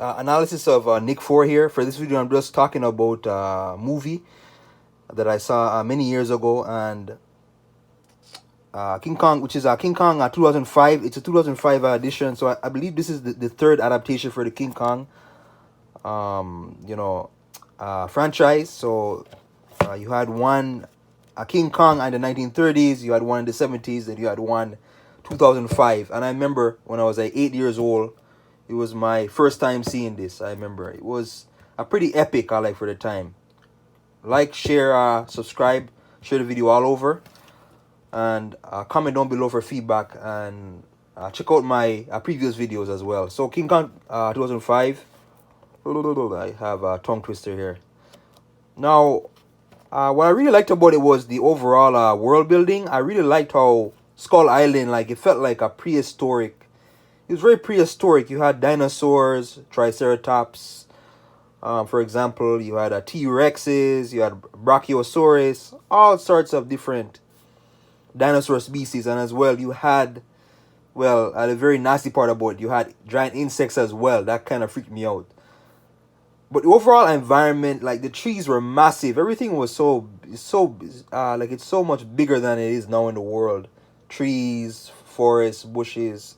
analysis of Nick 4 here. For this video, I'm just talking about a movie that I saw many years ago, and King Kong, which is King Kong 2005. It's a 2005 edition, so I believe this is the third adaptation for the King Kong, franchise. So you had one King Kong in the 1930s, you had one in the 70s, and you had one 2005. And I remember when I was like 8 years old, it was my first time seeing this. I remember it was a pretty epic, I like, for the time. Like, share, subscribe, share the video all over, and comment down below for feedback, and check out my previous videos as well. So King Kong 2005. I have a tongue twister here. Now, what I really liked about it was the overall world building. I really liked how Skull Island, like, it felt like a prehistoric. It was very prehistoric. You had dinosaurs, triceratops. For example, you had T-Rexes, you had Brachiosaurus, all sorts of different dinosaur species. And as well, you had, well, the very nasty part about it, you had giant insects as well. That kind of freaked me out. But the overall environment, like, the trees were massive. Everything was it's so much bigger than it is now in the world. Trees, forests, bushes,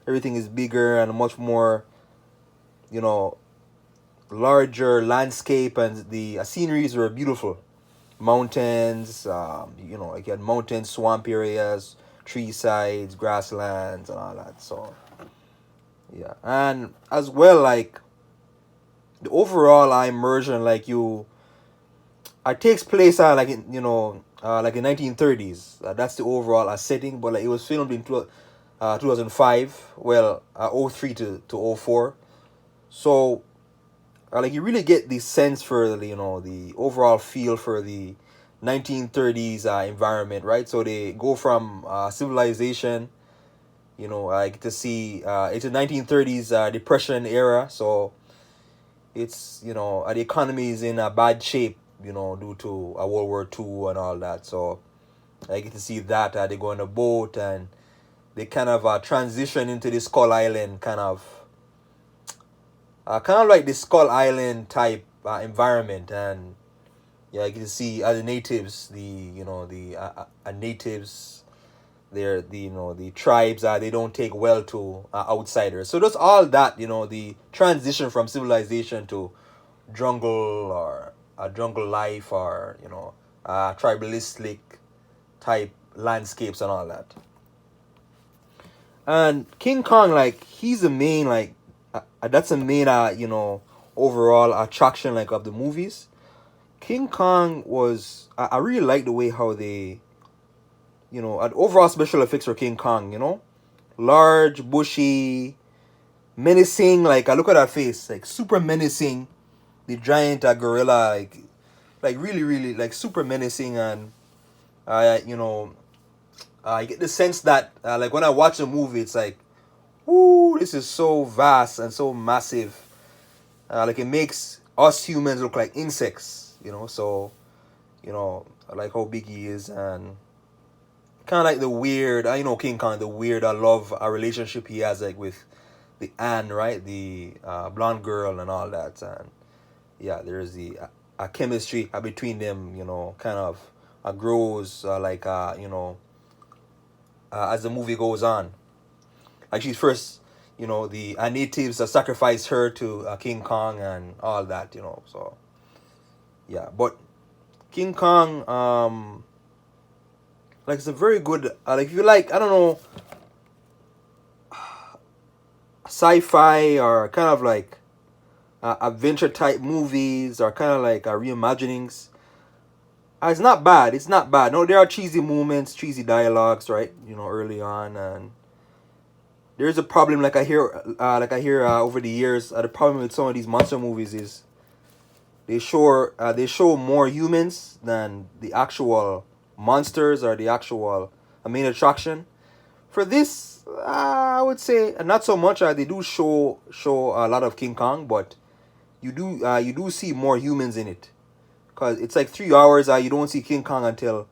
everything is bigger and much more, larger landscape, and the sceneries were beautiful. Mountains, like you had mountains, swamp areas, tree sides, grasslands, and all that. So, yeah. And as well, like, the overall immersion, like, it takes place like in like in 1930s. That's the overall setting, but like it was filmed in 2005. Well, 03 to 04. So like you really get the sense for the overall feel for the 1930s environment, right? So they go from civilization. I get to see it's a 1930s depression era. So it's the economy is in a bad shape, due to World War II and all that. So I get to see that they go on a boat, and they kind of transition into the Skull Island kind of like the Skull Island type environment. And yeah, I get to see the natives, the natives. They're the tribes. They don't take well to outsiders. So just all that, the transition from civilization to jungle, or jungle life, or tribalistic type landscapes and all that. And King Kong, like, he's the main, like, that's the main overall attraction, like, of the movies. King Kong was, I really like the way how they, overall special effects for King Kong, large, bushy, menacing. Like, I look at that face, like, super menacing. The giant gorilla, like really, really, like, super menacing. And I get the sense that like when I watch the movie, it's like, whoo, this is so vast and so massive. Like, it makes us humans look like insects, So, I like how big he is, and kind of like the weird, King Kong, the weird love relationship he has, like, with the Anne, right, the blonde girl and all that. And yeah, there's the chemistry between them, kind of grows as the movie goes on. Like, she's first, the natives sacrifice her to King Kong and all that, So yeah, but King Kong, like, it's a very good, like, if you like, I don't know, sci-fi, or kind of like adventure type movies, or kind of like reimaginings, it's not bad. It's not bad. No, there are cheesy moments, cheesy dialogues, right? Early on, and there's a problem. Like I hear over the years, the problem with some of these monster movies is they show more humans than the actual monsters, or the actual main attraction. For this, I would say not so much. They do show a lot of King Kong, but you do see more humans in it, because it's like 3 hours. You don't see King Kong until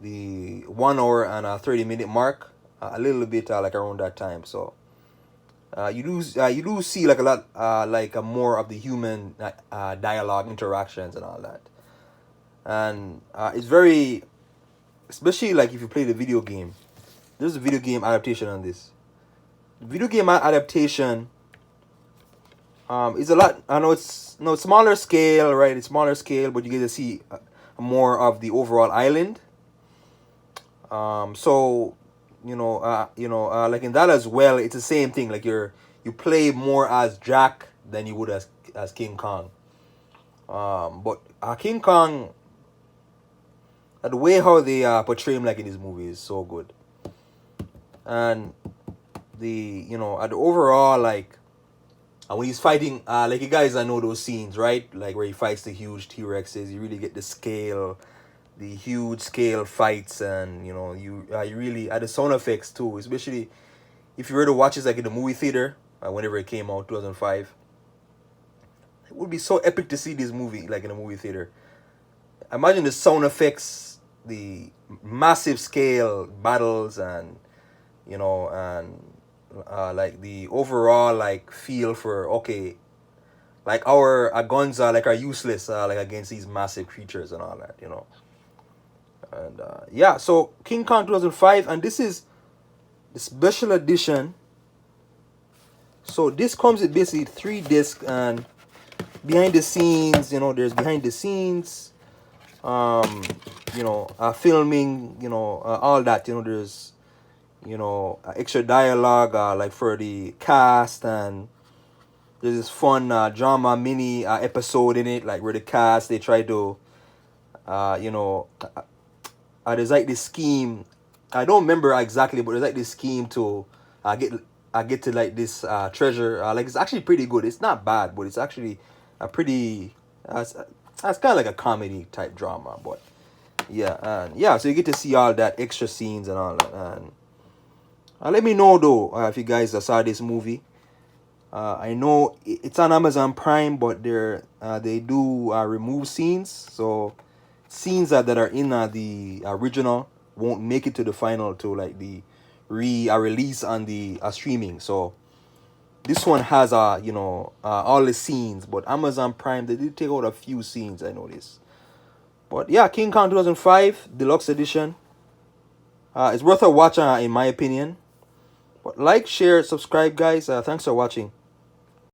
the 1 hour and 30-minute mark, a little bit like around that time. So You do see like a lot like more of the human dialogue interactions and all that, and it's very, especially like if you play the video game. There's a video game adaptation on this. Video game adaptation is a lot. I know it's no smaller scale, right? It's smaller scale, but you get to see more of the overall island. So like in that as well, it's the same thing. Like you play more as Jack than you would as King Kong. But King Kong, the way how they portray him like in this movie is so good, and the at the overall like when he's fighting, like you guys, I know those scenes, right? Like where he fights the huge T-Rexes, you really get the scale, the huge scale fights, and you really the sound effects too, especially if you were to watch this like in the movie theater whenever it came out 2005. It would be so epic to see this movie like in a movie theater. Imagine the sound effects, the massive scale battles, and like the overall like feel for, okay, like our guns are useless like against these massive creatures and all that, and yeah. So King Kong 2005, and this is the special edition. So this comes with basically 3 discs, and behind the scenes, there's behind the scenes, filming, all that, there's extra dialogue like for the cast, and there's this fun drama mini episode in it, like where the cast, they try to there's like this scheme. I don't remember exactly, but there's like this scheme to get to like this treasure. Like it's actually pretty good. It's not bad, but it's actually a pretty it's kind of like a comedy type drama. But yeah, and yeah, so you get to see all that extra scenes and all that. And let me know though if you guys saw this movie. I know it's on Amazon Prime, but they do remove scenes, so scenes that are in the original won't make it to the final, to like the release on the streaming. So this one has all the scenes, but Amazon Prime, they did take out a few scenes, I noticed. But yeah, King Kong 2005 deluxe edition, it's worth a watch in my opinion. But like, share, subscribe, guys. Thanks for watching.